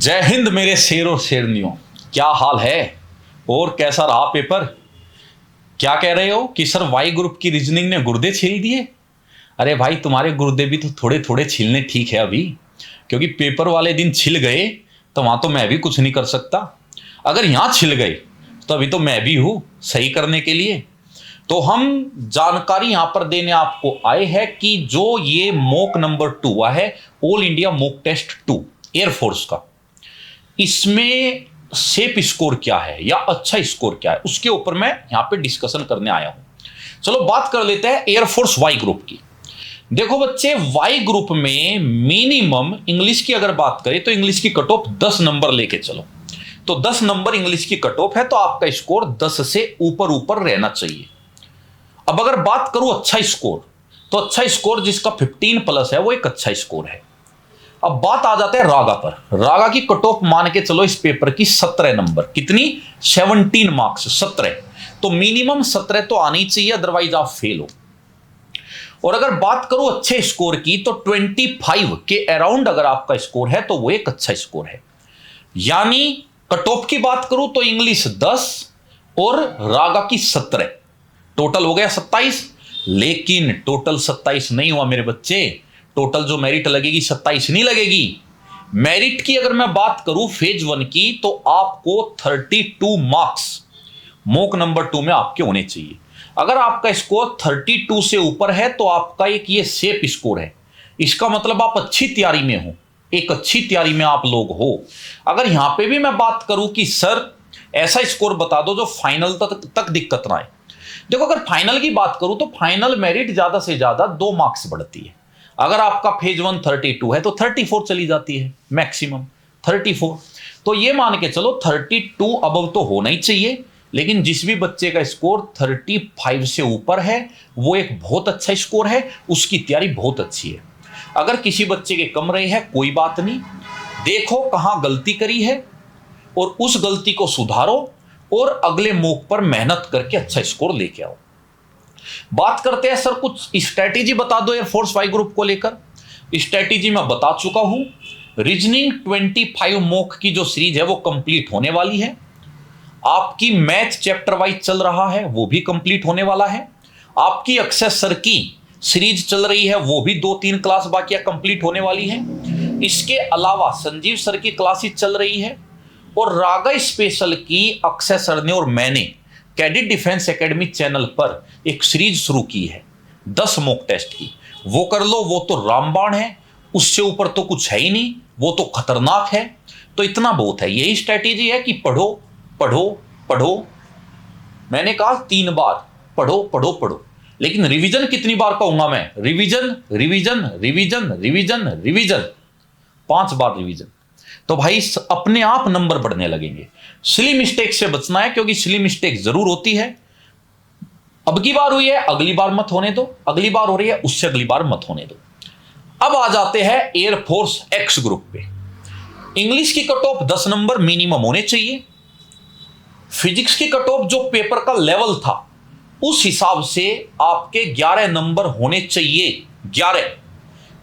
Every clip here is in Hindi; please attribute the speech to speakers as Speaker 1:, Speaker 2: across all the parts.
Speaker 1: जय हिंद मेरे शेर और शेरनियों, क्या हाल है और कैसा रहा पेपर। क्या कह रहे हो कि सर वाई ग्रुप की रीजनिंग ने गुर्दे छील दिए। अरे भाई तुम्हारे गुर्दे भी तो थोड़े थोड़े छीलने ठीक है अभी, क्योंकि पेपर वाले दिन छिल गए तो वहां तो मैं भी कुछ नहीं कर सकता। अगर यहां छिल गए तो अभी तो मैं भी हूं सही करने के लिए। तो हम जानकारी यहां पर देने आपको आए हैं कि जो ये मॉक नंबर 2 हुआ है, all India mock test 2 air force का, इसमें सेफ स्कोर क्या है या अच्छा स्कोर क्या है, उसके ऊपर मैं यहां पे डिस्कशन करने आया हूं। चलो बात कर लेते हैं एयरफोर्स वाई ग्रुप की। देखो बच्चे, वाई ग्रुप में मिनिमम इंग्लिश की अगर बात करें तो इंग्लिश की कट ऑफ 10 नंबर लेके चलो, तो 10 नंबर इंग्लिश की कट ऑफ है, तो आपका स्कोर 10 से ऊपर ऊपर रहना चाहिए। अब अगर बात करूं अच्छा स्कोर, तो अच्छा स्कोर जिसका 15 प्लस है वो एक अच्छा स्कोर है। अब बात आ जाता है रागा पर। रागा की कट ऑफ मान के चलो इस पेपर की 17 नंबर, कितनी 17 मार्क्स 17, तो मिनिमम 17 तो आनी चाहिए, अदरवाइज आप फेल हो। और अगर बात करूं अच्छे स्कोर की तो 25 के अराउंड अगर आपका स्कोर है तो वो एक अच्छा स्कोर है। यानी कट ऑफ की बात करूं तो इंग्लिश 10 और रागा की 17, टोटल हो गया 27। लेकिन टोटल 27 नहीं हुआ मेरे बच्चे, टोटल जो मेरिट लगेगी 27 नहीं लगेगी। मेरिट की अगर मैं बात करूं फेज 1 की, तो आपको 32 मार्क्स मॉक नंबर 2 में आपके होने चाहिए। अगर आपका स्कोर 32 से ऊपर है तो आपका एक ये सेफ स्कोर है। इसका मतलब आप अच्छी तैयारी में हो, एक अच्छी तैयारी में आप लोग हो। अगर यहां पे भी मैं बात करूं कि सर ऐसा स्कोर बता दो जो फाइनल तक दिक्कत ना आए, देखो अगर फाइनल की बात करूं तो फाइनल मेरिट ज्यादा से ज्यादा 2 मार्क्स बढ़ती है। अगर आपका फेज 1 32 है तो 34 चली जाती है, मैक्सिमम 34। तो ये मान के चलो 32 अबव तो होना ही चाहिए। लेकिन जिस भी बच्चे का स्कोर 35 से ऊपर है वो एक बहुत अच्छा स्कोर है, उसकी तैयारी बहुत अच्छी है। अगर किसी बच्चे के कम रहे हैं कोई बात नहीं, देखो कहां गलती करी है और उस गलती को सुधारो और अगले मॉक पर मेहनत करके अच्छा स्कोर लेके आओ। बात करते हैं सर कुछ स्ट्रैटेजी बता दो एयरफोर्स वाई ग्रुप को लेकर। स्ट्रैटेजी मैं बता चुका हूं। रीजनिंग 25 मॉक की जो सीरीज है वो कंप्लीट होने वाली है। आपकी मैथ चैप्टर वाइज चल रहा है वो भी कंप्लीट होने वाला है। आपकी अक्षय सर की सीरीज चल रही है वो भी 2-3 क्लास बाकी कंप्लीट होने वाली है। इसके अलावा संजीव सर की क्लासेस चल रही है और रागा स्पेशल की अक्षय सर ने और मैंने कैडेट डिफेंस एकेडमी चैनल पर एक सीरीज शुरू की है 10 मॉक टेस्ट की। वो कर लो, वो तो रामबाण है, उससे ऊपर तो कुछ है ही नहीं, वो तो खतरनाक है। तो इतना बहुत है, यही स्ट्रैटेजी है कि पढ़ो पढ़ो पढ़ो। मैंने कहा 3 बार पढ़ो पढ़ो पढ़ो, लेकिन रिवीजन कितनी बार कहूंगा मैं? Revision revision revision revision revision, 5 बार रिवीजन। तो भाई अपने आप नंबर बढ़ने लगेंगे। सिली मिस्टेक से बचना है, क्योंकि सिली मिस्टेक जरूर होती है। अब की बार हुई है अगली बार मत होने दो, अगली बार हो रही है उससे अगली बार मत होने दो। अब आ जाते हैं एयरफोर्स एक्स ग्रुप पे। इंग्लिश की कट ऑफ 10 नंबर मिनिमम होने चाहिए। फिजिक्स की कट ऑफ जो पेपर का लेवल था उस हिसाब से आपके 11 नंबर होने चाहिए। 11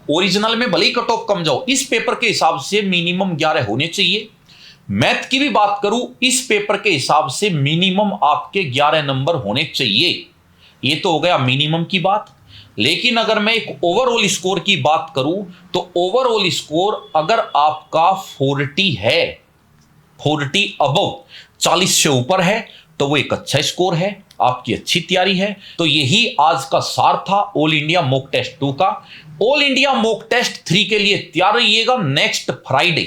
Speaker 1: ओरिजिनल में भले ही कट ऑफ कम जाओ, इस पेपर के हिसाब से मिनिमम 11 होने चाहिए। मैथ की भी बात करूं, इस पेपर के हिसाब से मिनिमम आपके 11 नंबर होने चाहिए। ये तो हो गया मिनिमम की बात। लेकिन अगर मैं एक ओवरऑल स्कोर की बात करूं तो ओवरऑल स्कोर अगर आपका 40 है, 40 अबव 40 से ऊपर है तो वो एक अच्छा स्कोर है, आपकी अच्छी तैयारी है। तो यही आज का सार था ऑल इंडिया मॉक टेस्ट 2 का। ऑल इंडिया मॉक टेस्ट 3 के लिए तैयार रहिएगा नेक्स्ट फ्राइडे।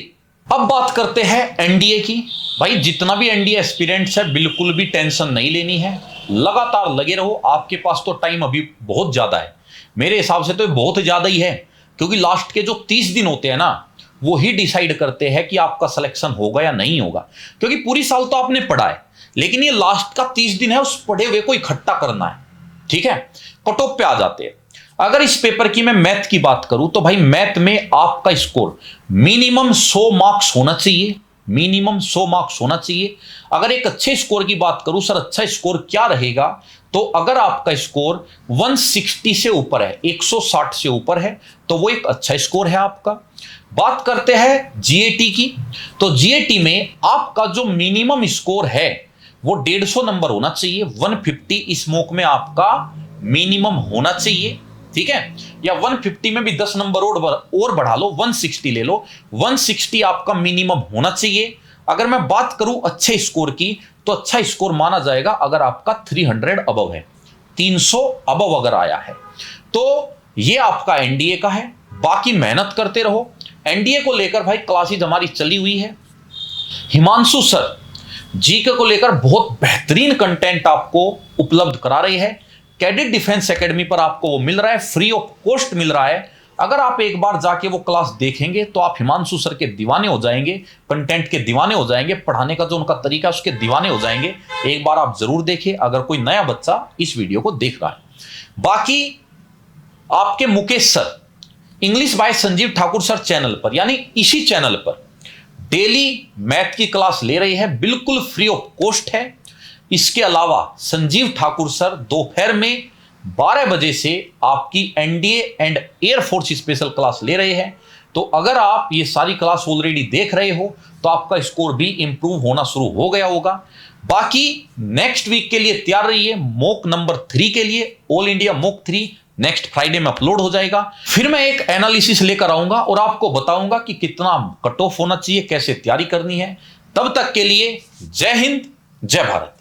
Speaker 1: अब बात करते हैं एनडीए की। भाई जितना भी एनडीए एस्पिरेंट्स है बिल्कुल भी टेंशन नहीं लेनी है, लगातार लगे रहो। आपके पास तो टाइम अभी बहुत ज्यादा है, मेरे हिसाब से तो बहुत ज्यादा ही है, क्योंकि लास्ट के जो 30 दिन होते हैं ना वो ही डिसाइड करते हैं कि आपका सिलेक्शन होगा या नहीं होगा। क्योंकि पूरी साल तो आपने पढ़ा है, लेकिन ये लास्ट का 30 दिन है, उस पढ़े हुए को इकट्ठा करना है। ठीक है, कट ऑफ पे आ जाते हैं। अगर इस पेपर की मैं मैथ की बात करूं तो भाई मैथ में आपका स्कोर मिनिमम 100 मार्क्स होना चाहिए, मिनिमम 100 मार्क्स होना चाहिए। अगर एक अच्छे स्कोर की बात करूं, सर अच्छा स्कोर क्या रहेगा, तो अगर आपका स्कोर 160 से ऊपर है, 160 से ऊपर है, तो वो एक अच्छा स्कोर है आपका। बात करते हैं जीएटी की। तो जीएटी में आपका जो मिनिमम स्कोर है वो 150 नंबर होना चाहिए। 150 स्मोक में आपका मिनिमम होना चाहिए, ठीक है। या 150 में भी 10 नंबर और बढ़ा लो, 160 ले लो, 160 आपका मिनिमम होना चाहिए। अगर मैं बात करूं अच्छे स्कोर की, तो अच्छा स्कोर माना जाएगा अगर आपका 300 अबव है, 300 अबव अगर आया है तो ये आपका एनडीए का है। बाकी मेहनत करते रहो। एनडीए को लेकर भाई क्लासेज हमारी चली हुई है। हिमांशु सर जीके को लेकर बहुत बेहतरीन कंटेंट आपको उपलब्ध करा रही है। कैडेट डिफेंस एकेडमी पर आपको वो मिल रहा है, फ्री ऑफ कॉस्ट मिल रहा है। अगर आप एक बार जाके वो क्लास देखेंगे तो आप हिमांशु सर के दीवाने हो जाएंगे, कंटेंट के दीवाने हो जाएंगे, पढ़ाने का जो उनका तरीका उसके दीवाने हो जाएंगे। एक बार आप जरूर देखिए अगर कोई नया बच्चा इस वीडियो को देख रहा है। बाकी आपके Mukesh sir English by Sanjeev Thakur sir channel पर, यानी इसी चैनल पर डेली मैथ की क्लास ले रही है, बिल्कुल फ्री ऑफ कॉस्ट है। इसके अलावा संजीव ठाकुर सर दोपहर में 12 बजे से आपकी NDA and air force special class ले रहे हैं। तो अगर आप ये सारी क्लास ऑलरेडी देख रहे हो तो आपका स्कोर भी इंप्रूव होना शुरू हो गया होगा। बाकी नेक्स्ट वीक के लिए तैयार रहिए। मॉक नंबर 3 के लिए all India mock 3 next Friday में अपलोड हो जाएगा। फिर मैं एक एनालिसिस लेकर आऊंगा और आपको बताऊंगा कि कितना कट ऑफ होना चाहिए, कैसे तैयारी करनी है। तब तक के लिए जय हिंद, जय भारत।